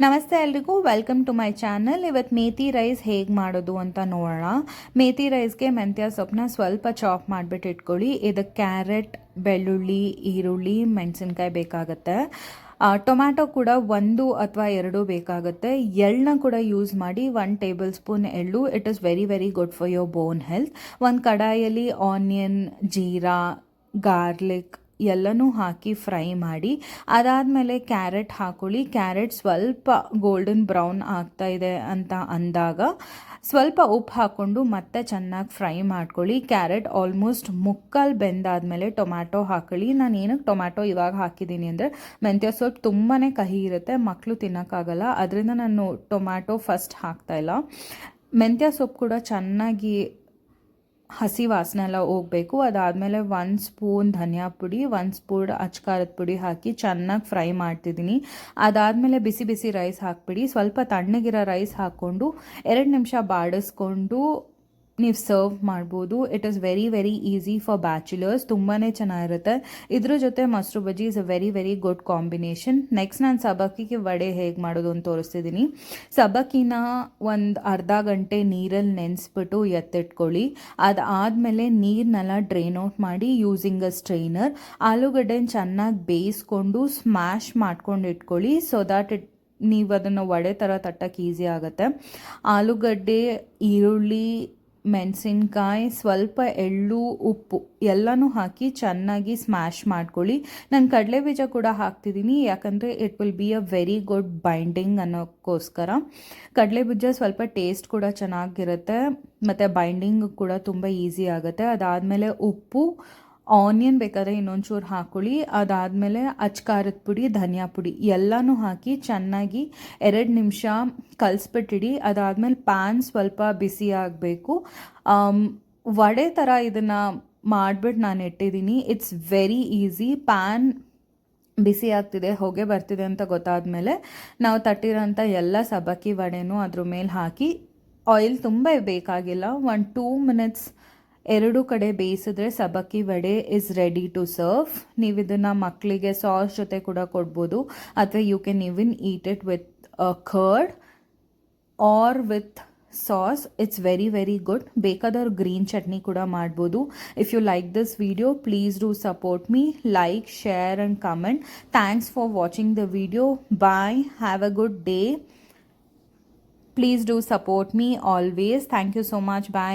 ನಮಸ್ತೆ ಎಲ್ರಿಗೂ, welcome to my channel. ಇವತ್ತು ಮೇಥಿ ರೈಸ್ ಹೇಗೆ ಮಾಡೋದು ಅಂತ ನೋಡೋಣ. ಮೇಥಿ ರೈಸ್ಗೆ ಮೆಂತ್ಯ ಸೊಪ್ಪನ್ನ ಸ್ವಲ್ಪ ಚಾಪ್ ಮಾಡಿಬಿಟ್ಟು ಇಟ್ಕೊಳ್ಳಿ. ಇದಕ್ಕೆ ಕ್ಯಾರೆಟ್, ಬೆಳ್ಳುಳ್ಳಿ, ಈರುಳ್ಳಿ, ಮೆಣಸಿನ್ಕಾಯಿ ಬೇಕಾಗುತ್ತೆ. ಟೊಮ್ಯಾಟೊ ಕೂಡ 1 ಅಥವಾ 2 ಬೇಕಾಗುತ್ತೆ. ಎಳ್ಳನ್ನ ಕೂಡ ಯೂಸ್ ಮಾಡಿ, 1 ಟೇಬಲ್ ಸ್ಪೂನ್ ಎಳ್ಳು. It is very very good for your bone health. ಒಂದು ಕಡಾಯಲ್ಲಿ ಆನಿಯನ್, ಜೀರಾ, ಗಾರ್ಲಿಕ್ ಎಲ್ಲನೂ ಹಾಕಿ ಫ್ರೈ ಮಾಡಿ, ಅದಾದಮೇಲೆ ಕ್ಯಾರೆಟ್ ಹಾಕೊಳ್ಳಿ. ಕ್ಯಾರೆಟ್ ಸ್ವಲ್ಪ ಗೋಲ್ಡನ್ ಬ್ರೌನ್ ಆಗ್ತಾ ಇದೆ ಅಂತ ಅಂದಾಗ ಸ್ವಲ್ಪ ಉಪ್ಪು ಹಾಕ್ಕೊಂಡು ಮತ್ತೆ ಚೆನ್ನಾಗಿ ಫ್ರೈ ಮಾಡ್ಕೊಳ್ಳಿ. ಕ್ಯಾರೆಟ್ ಆಲ್ಮೋಸ್ಟ್ ಮುಕ್ಕಾಲು ಬೆಂದಾದಮೇಲೆ ಟೊಮ್ಯಾಟೊ ಹಾಕೊಳ್ಳಿ. ನಾನು ಏನಕ್ಕೆ ಟೊಮ್ಯಾಟೊ ಇವಾಗ ಹಾಕಿದ್ದೀನಿ ಅಂದರೆ ಮೆಂತ್ಯ ಸೊಪ್ಪು ತುಂಬಾ ಕಹಿ ಇರುತ್ತೆ, ಮಕ್ಕಳು ತಿನ್ನೋಕ್ಕಾಗಲ್ಲ, ಅದರಿಂದ ನಾನು ಟೊಮ್ಯಾಟೊ ಫಸ್ಟ್ ಹಾಕ್ತಾಯಿಲ್ಲ. ಮೆಂತ್ಯ ಸೊಪ್ಪು ಕೂಡ ಚೆನ್ನಾಗಿ ಹಸಿ ವಾಸನೆ ಎಲ್ಲ ಹೋಗಬೇಕು. ಅದಾದಮೇಲೆ 1 ಸ್ಪೂನ್ ಧನಿಯಾ ಪುಡಿ, 1 ಸ್ಪೂನ್ ಅಚ್ಕಾರದ ಪುಡಿ ಹಾಕಿ ಚೆನ್ನಾಗಿ ಫ್ರೈ ಮಾಡ್ತಿದ್ದೀನಿ. ಅದಾದಮೇಲೆ ಬಿಸಿ ಬಿಸಿ ರೈಸ್ ಹಾಕ್ಬಿಡಿ. ಸ್ವಲ್ಪ ತಣ್ಣಗಿರೋ ರೈಸ್ ಹಾಕ್ಕೊಂಡು 2 ನಿಮಿಷ ಬಾಡಿಸ್ಕೊಂಡು ನೀವು ಸರ್ವ್ ಮಾಡ್ಬೋದು. It is very very easy for bachelors. ತುಂಬಾ ಚೆನ್ನಾಗಿರುತ್ತೆ. ಇದ್ರ ಜೊತೆ ಮೊಸರು ಬಜ್ಜಿ is a very very good combination. Next ನಾನು ಸಬ್ಬಕ್ಕಿಗೆ ವಡೆ ಹೇಗೆ ಮಾಡೋದು ಅಂತ ತೋರಿಸ್ತಿದ್ದೀನಿ. ಸಬ್ಬಕ್ಕಿನ ಒಂದು ಅರ್ಧ ಗಂಟೆ ನೀರಲ್ಲಿ ನೆನೆಸ್ಬಿಟ್ಟು ಎತ್ತಿಟ್ಕೊಳ್ಳಿ. ಅದಾದಮೇಲೆ ನೀರನ್ನೆಲ್ಲ ಡ್ರೈನ್ ಔಟ್ ಮಾಡಿ ಯೂಸಿಂಗ್ ಅ ಸ್ಟ್ರೈನರ್. ಆಲೂಗಡ್ಡೆನ ಚೆನ್ನಾಗಿ ಬೇಯಿಸ್ಕೊಂಡು ಸ್ಮ್ಯಾಶ್ ಮಾಡ್ಕೊಂಡು ಇಟ್ಕೊಳ್ಳಿ, ಸೊ ದ್ಯಾಟ್ ನೀವು ಅದನ್ನು ವಡೆ ಥರ ತಟ್ಟಕ್ಕೆ ಈಸಿ ಆಗುತ್ತೆ. ಆಲೂಗಡ್ಡೆ, ಈರುಳ್ಳಿ, ಮೆಣಸಿನ್ಕಾಯಿ, ಸ್ವಲ್ಪ ಎಳ್ಳು, ಉಪ್ಪು ಎಲ್ಲನೂ ಹಾಕಿ ಚೆನ್ನಾಗಿ ಸ್ಮ್ಯಾಶ್ ಮಾಡ್ಕೊಳ್ಳಿ. ನಾನು ಕಡಲೆಬೀಜ ಕೂಡ ಹಾಕ್ತಿದ್ದೀನಿ, ಯಾಕಂದರೆ it will be a very good binding ಅನ್ನೋಕ್ಕೋಸ್ಕರ. ಕಡಲೆಬೀಜ ಸ್ವಲ್ಪ ಟೇಸ್ಟ್ ಕೂಡ ಚೆನ್ನಾಗಿರುತ್ತೆ ಮತ್ತು ಬೈಂಡಿಂಗ್ ಕೂಡ ತುಂಬ ಈಸಿ ಆಗುತ್ತೆ. ಅದಾದಮೇಲೆ ಉಪ್ಪು, ಆನಿಯನ್ ಬೇಕಾದರೆ ಇನ್ನೊಂಚೂರು ಹಾಕ್ಕೊಳ್ಳಿ. ಅದಾದಮೇಲೆ ಅಚ್ಕಾರದ ಪುಡಿ, ಧನಿಯಾ ಪುಡಿ ಎಲ್ಲನೂ ಹಾಕಿ ಚೆನ್ನಾಗಿ 2 ನಿಮಿಷ ಕಲಿಸ್ಬಿಟ್ಟಿಡಿ. ಅದಾದಮೇಲೆ ಪ್ಯಾನ್ ಸ್ವಲ್ಪ ಬಿಸಿ ಆಗಬೇಕು. ವಡೆ ಥರ ಇದನ್ನು ಮಾಡಿಬಿಟ್ಟು ನಾನು ಇಟ್ಟಿದ್ದೀನಿ. It's very easy. ಪ್ಯಾನ್ ಬಿಸಿ ಆಗ್ತಿದೆ, ಹೊಗೆ ಬರ್ತಿದೆ ಅಂತ ಗೊತ್ತಾದಮೇಲೆ ನಾವು ತಟ್ಟಿರೋಂಥ ಎಲ್ಲ ಸಬ್ಬಕ್ಕಿ ವಡೆನೂ ಅದ್ರ ಮೇಲೆ ಹಾಕಿ, ಆಯಿಲ್ ತುಂಬ ಬೇಕಾಗಿಲ್ಲ, 1-2 ಮಿನಿಟ್ಸ್ 2 ಕಡೆ ಬೇಯಿಸಿದ್ರೆ ಸಬ್ಬಕ್ಕಿ ವಡೆ ಇಸ್ ರೆಡಿ ಟು ಸರ್ವ್. ನೀವು ಇದನ್ನು ಮಕ್ಕಳಿಗೆ ಸಾಸ್ ಜೊತೆ ಕೂಡ ಕೊಡ್ಬೋದು, ಅಥವಾ you can even eat it with curd or with sauce. It's very very good. ಬೇಕಾದವ್ರು ಗ್ರೀನ್ ಚಟ್ನಿ ಕೂಡ ಮಾಡ್ಬೋದು. If you like this video, please do support me. Like, share and comment. Thanks for watching the video. Bye. Have a good day. Please do support me always. Thank you so much. Bye.